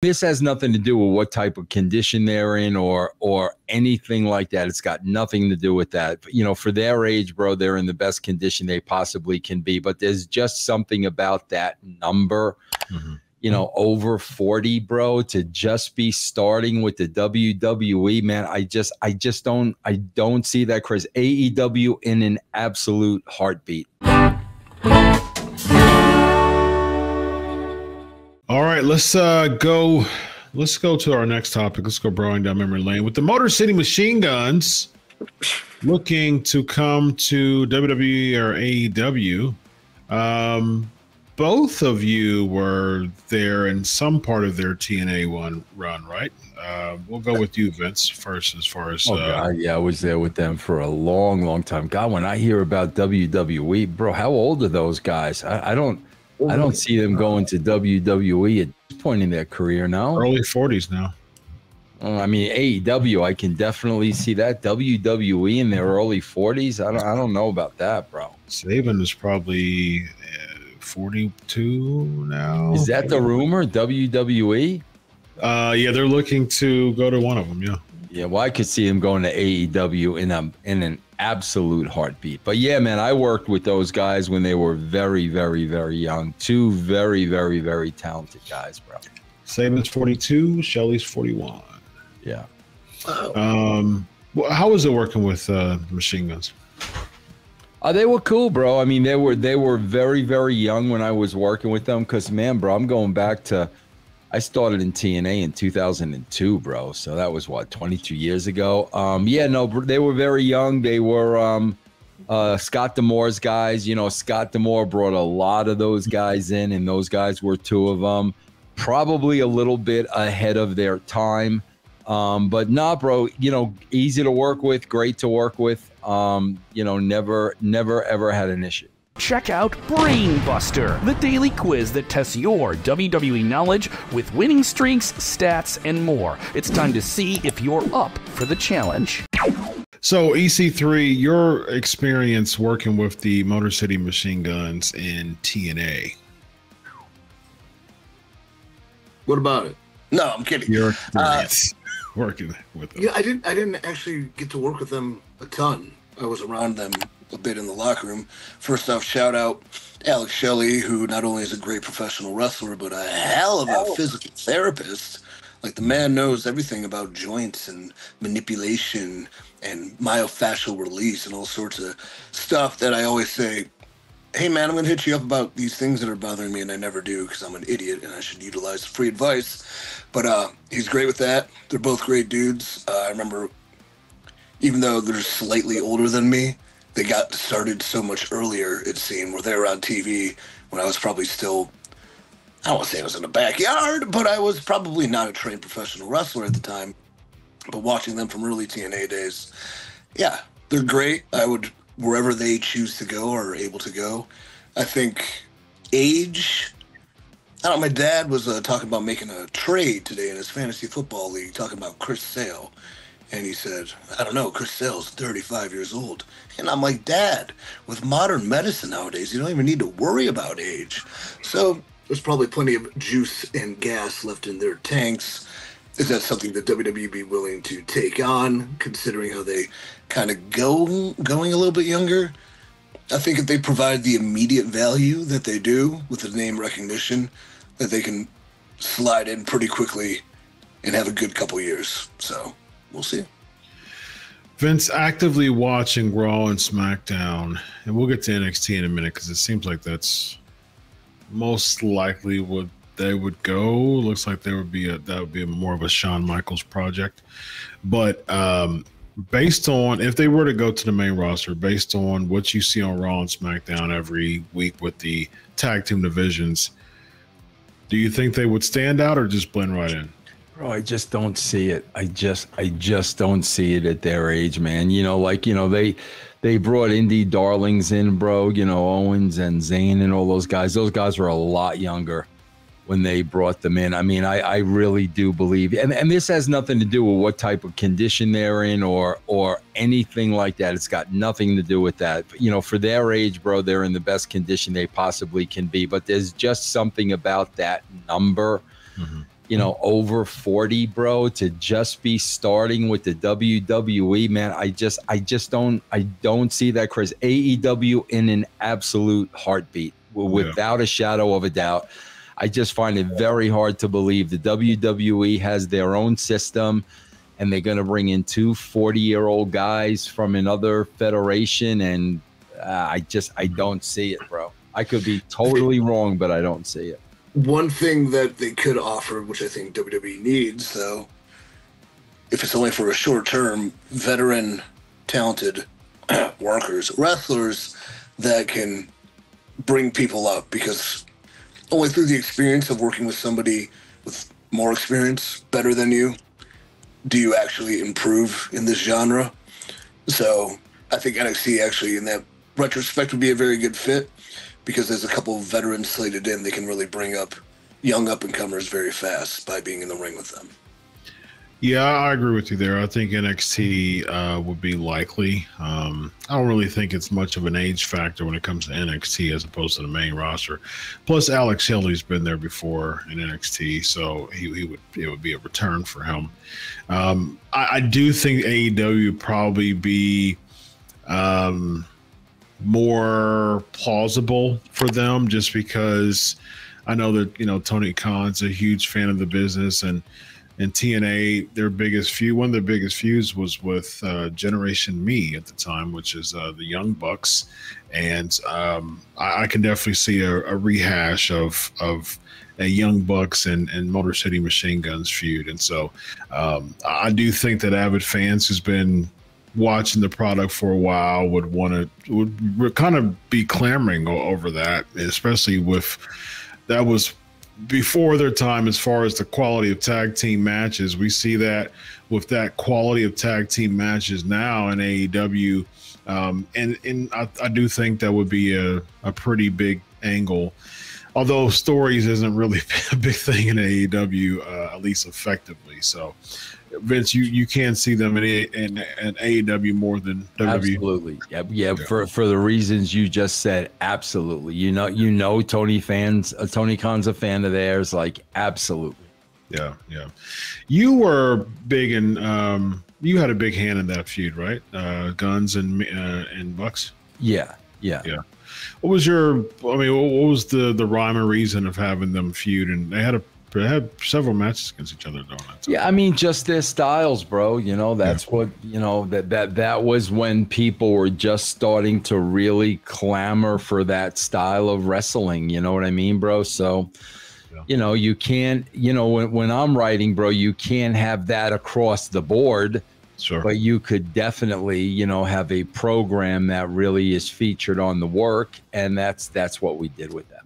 This has nothing to do with what type of condition they're in or anything like that. It's got nothing to do with that. You know, for their age, bro, they're in the best condition they possibly can be. But there's just something about that number, you know, over 40, bro, to just be starting with the WWE, man. I don't see that, Chris. AEW in an absolute heartbeat. All right, let's go to our next topic. Let's go broing down memory lane with the Motor City Machine Guns looking to come to WWE or AEW. Both of you were there in some part of their TNA run, right? We'll go with you, Vince, first as far as God, yeah, I was there with them for a long time. God, when I hear about WWE, bro, how old are those guys? I don't see them going to WWE at this point in their career now. Early 40s now. I mean, AEW, I can definitely see that. WWE in their early 40s, I don't know about that, bro. Sabin is probably 42 now. Is that the rumor? WWE? Yeah, they're looking to go to one of them. Yeah. Yeah, well, I could see him going to AEW in an absolute heartbeat. But yeah, man, I worked with those guys when they were very young. Two very talented guys, bro. Sabin's 42, Shelley's 41. Yeah. How was it working with Machine Guns? They were cool, bro. I mean, they were very young when I was working with them. Because, man, bro, I'm going back to. I started in TNA in 2002, bro. So that was, what, 22 years ago? Yeah, no, they were very young. They were Scott D'Amore's guys. You know, Scott D'Amore brought a lot of those guys in, and those guys were two of them. Probably a little bit ahead of their time. But nah, bro, you know, easy to work with, great to work with. You know, never ever had an issue. Check out BrainBuster, the daily quiz that tests your WWE knowledge with winning streaks, stats, and more. It's time to see if you're up for the challenge. So, EC3, your experience working with the Motor City Machine Guns in TNA. What about it? No, I'm kidding. Your experience working with them. Yeah, I didn't actually get to work with them a ton. I was around them a bit in the locker room. First off, shout out Alex Shelley, who not only is a great professional wrestler, but a hell of a physical therapist. Like, the man knows everything about joints and manipulation and myofascial release and all sorts of stuff that I always say, hey, man, I'm going to hit you up about these things that are bothering me, and I never do because I'm an idiot and I should utilize free advice. But he's great with that. They're both great dudes. I remember, even though they're slightly older than me, they got started so much earlier, it seemed, where they were on TV when I was probably still, I don't want to say I was in the backyard, but I was probably not a trained professional wrestler at the time. But watching them from early TNA days, yeah, they're great. I would, wherever they choose to go or are able to go. I think age, I don't know, my dad was talking about making a trade today in his fantasy football league, talking about Chris Sale. And he said, I don't know, Chris Sale's 35 years old. And I'm like, Dad, with modern medicine nowadays, you don't even need to worry about age. So there's probably plenty of juice and gas left in their tanks. Is that something that WWE be willing to take on, considering how they kind of going a little bit younger? I think if they provide the immediate value that they do with the name recognition, that they can slide in pretty quickly and have a good couple years. So we'll see. Vince, actively watching Raw and SmackDown, and we'll get to NXT in a minute because it seems like that's most likely what they would go. Looks like that would be more of a Shawn Michaels project. But based on, if they were to go to the main roster, based on what you see on Raw and SmackDown every week with the tag team divisions, do you think they would stand out or just blend right in? Bro, I just don't see it. I just don't see it at their age, man. You know, like, you know, they brought indie darlings in, bro, you know, Owens and Zayn and all those guys. Those guys were a lot younger when they brought them in. I mean, I really do believe, and this has nothing to do with what type of condition they're in or anything like that. It's got nothing to do with that. You know, for their age, bro, they're in the best condition they possibly can be. But there's just something about that number over 40, bro, to just be starting with the WWE, man. I don't see that, Chris. AEW in an absolute heartbeat, without a shadow of a doubt. I just find it very hard to believe the WWE has their own system and they're going to bring in 2 40-year-old guys from another federation. And I don't see it, bro. I could be totally wrong, but I don't see it. One thing that they could offer, which I think WWE needs, though, if it's only for a short term, veteran, talented workers, wrestlers that can bring people up, because only through the experience of working with somebody with more experience, better than you, do you actually improve in this genre. So I think NXT actually in that retrospect would be a very good fit, because there's a couple of veterans slated in. They can really bring up young up-and-comers very fast by being in the ring with them. Yeah, I agree with you there. I think NXT would be likely. I don't really think it's much of an age factor when it comes to NXT as opposed to the main roster. Plus, Alex Shelley's been there before in NXT, so it would be a return for him. I do think AEW would probably be more plausible for them, just because I know that Tony Khan's a huge fan of the business, and TNA, their biggest feud, one of their biggest feuds was with Generation Me at the time, which is the Young Bucks, and I can definitely see a rehash of a Young Bucks and Motor City Machine Guns feud. And so I do think that avid fans who's been watching the product for a while would kind of be clamoring over that, especially with that was before their time as far as the quality of tag team matches. We see that with that quality of tag team matches now in AEW. And I do think that would be a pretty big angle, although stories isn't really a big thing in AEW, at least effectively. So Vince, you can see them in AEW more than WWE. Absolutely. Yeah. For the reasons you just said, absolutely. Tony Khan's a fan of theirs, like, absolutely. Yeah. You were big in you had a big hand in that feud, right? Guns and Bucks. Yeah. What was what was the rhyme or reason of having them feud? And they had several matches against each other, don't they? Yeah, I mean, just their styles, bro. That's what, that was when people were just starting to really clamor for that style of wrestling. You know what I mean, bro? So, you can't, when I'm writing, bro, you can't have that across the board. Sure. But you could definitely, have a program that really is featured on the work. And that's what we did with them.